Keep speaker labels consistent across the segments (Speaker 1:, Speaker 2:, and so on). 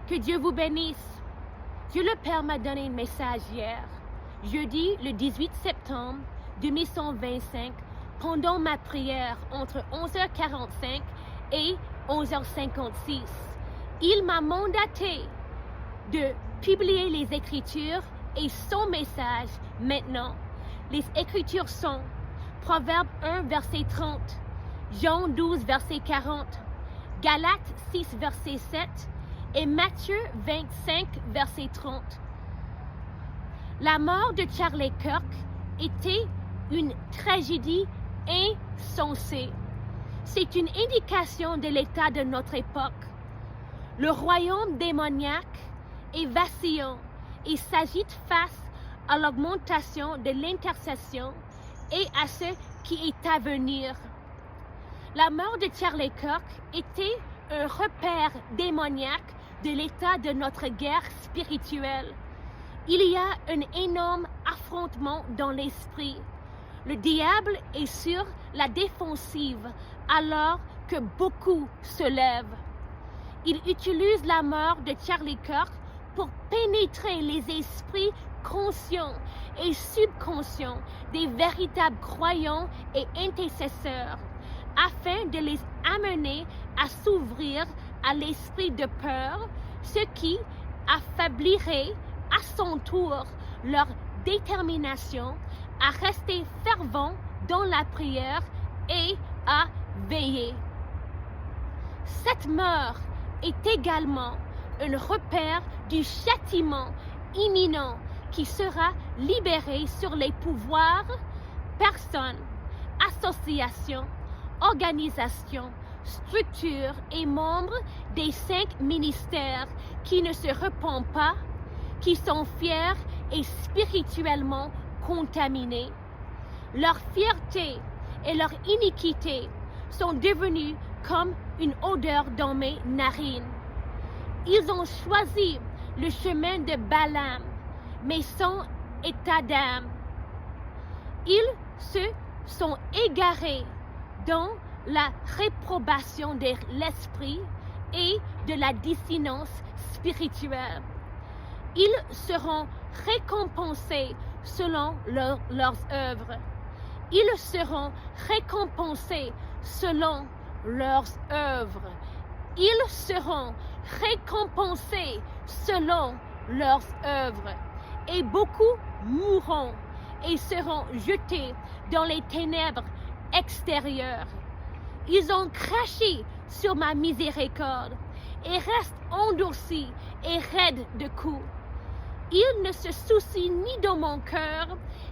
Speaker 1: Que Dieu vous bénisse. Dieu le Père m'a donné un message hier, jeudi le 18 septembre 2125, pendant ma prière entre 11h45 et 11h56. Il m'a mandaté de publier les Écritures et son message maintenant. Les Écritures sont Proverbe 1, verset 30, Jean 12, verset 40, Galates 6, verset 7 et Matthieu 25, verset 30. La mort de Charlie Kirk était une tragédie insensée. C'est une indication de l'état de notre époque. Le royaume démoniaque est vacillant et s'agite face à l'augmentation de l'intercession et à ce qui est à venir. La mort de Charlie Kirk était un repère démoniaque de l'état de notre guerre spirituelle. Il y a un énorme affrontement dans l'esprit. Le diable est sur la défensive alors que beaucoup se lèvent. Il utilise la mort de Charlie Kirk pour pénétrer les esprits conscients et subconscients des véritables croyants et intercesseurs, afin de les amener à s'ouvrir à l'esprit de peur, ce qui affaiblirait à son tour leur détermination à rester fervents dans la prière et à veiller. Cette mort est également un repère du châtiment imminent qui sera libéré sur les pouvoirs, personnes, associations, organisations, structures et membres des 5 ministères qui ne se repentent pas, qui sont fiers et spirituellement contaminés. Leur fierté et leur iniquité sont devenus comme une odeur dans mes narines. Ils ont choisi le chemin de Balaam, mais sans état d'âme. Ils se sont égarés dans la réprobation de l'esprit et de la dissonance spirituelle. Ils seront récompensés selon leurs œuvres. Ils seront récompensés selon leurs œuvres. Ils seront récompensés selon leurs œuvres. Et beaucoup mourront et seront jetés dans les ténèbres extérieures. Ils ont craché sur ma miséricorde et restent endurcis et raides de coups. Ils ne se soucient ni de mon cœur,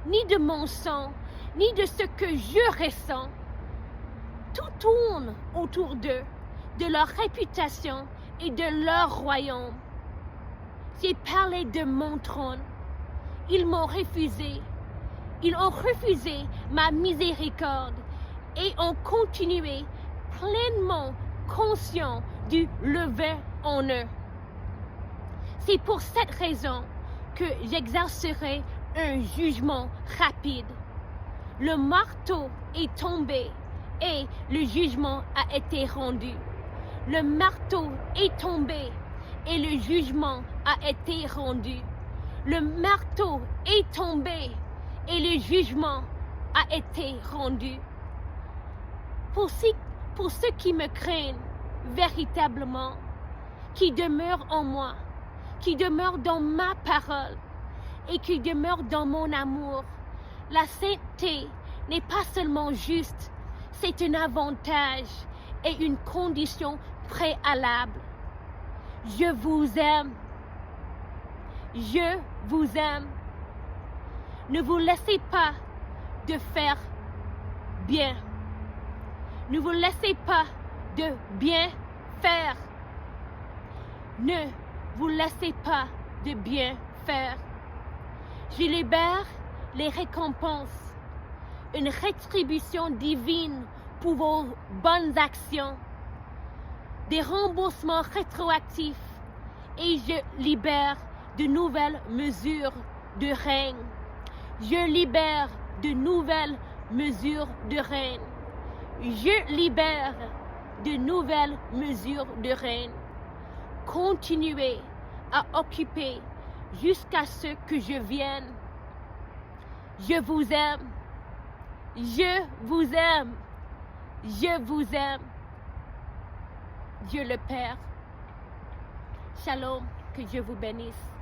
Speaker 1: ni de mon sang, ni de ce que je ressens. Tout tourne autour d'eux, de leur réputation et de leur royaume. J'ai parlé de mon trône. Ils m'ont refusé. Ils ont refusé ma miséricorde et ont continué pleinement conscients du levain en eux. C'est pour cette raison que j'exercerai un jugement rapide. Le marteau est tombé et le jugement a été rendu. Le marteau est tombé et le jugement a été rendu. Le marteau est tombé et le jugement a été rendu. Pour ceux qui me craignent véritablement, qui demeurent en moi, qui demeurent dans ma parole et qui demeurent dans mon amour, la sainteté n'est pas seulement juste, c'est un avantage et une condition préalable. Je vous aime. Je vous aime. Ne vous laissez pas de faire bien. Ne vous laissez pas de bien faire. Ne vous laissez pas de bien faire. Je libère les récompenses, une rétribution divine pour vos bonnes actions, des remboursements rétroactifs et je libère de nouvelles mesures de règne. Je libère de nouvelles mesures de règne. Je libère de nouvelles mesures de règne. continuer à occuper jusqu'à ce que je vienne. Je vous aime. Je vous aime. Je vous aime. Dieu le Père. Shalom, que Dieu vous bénisse.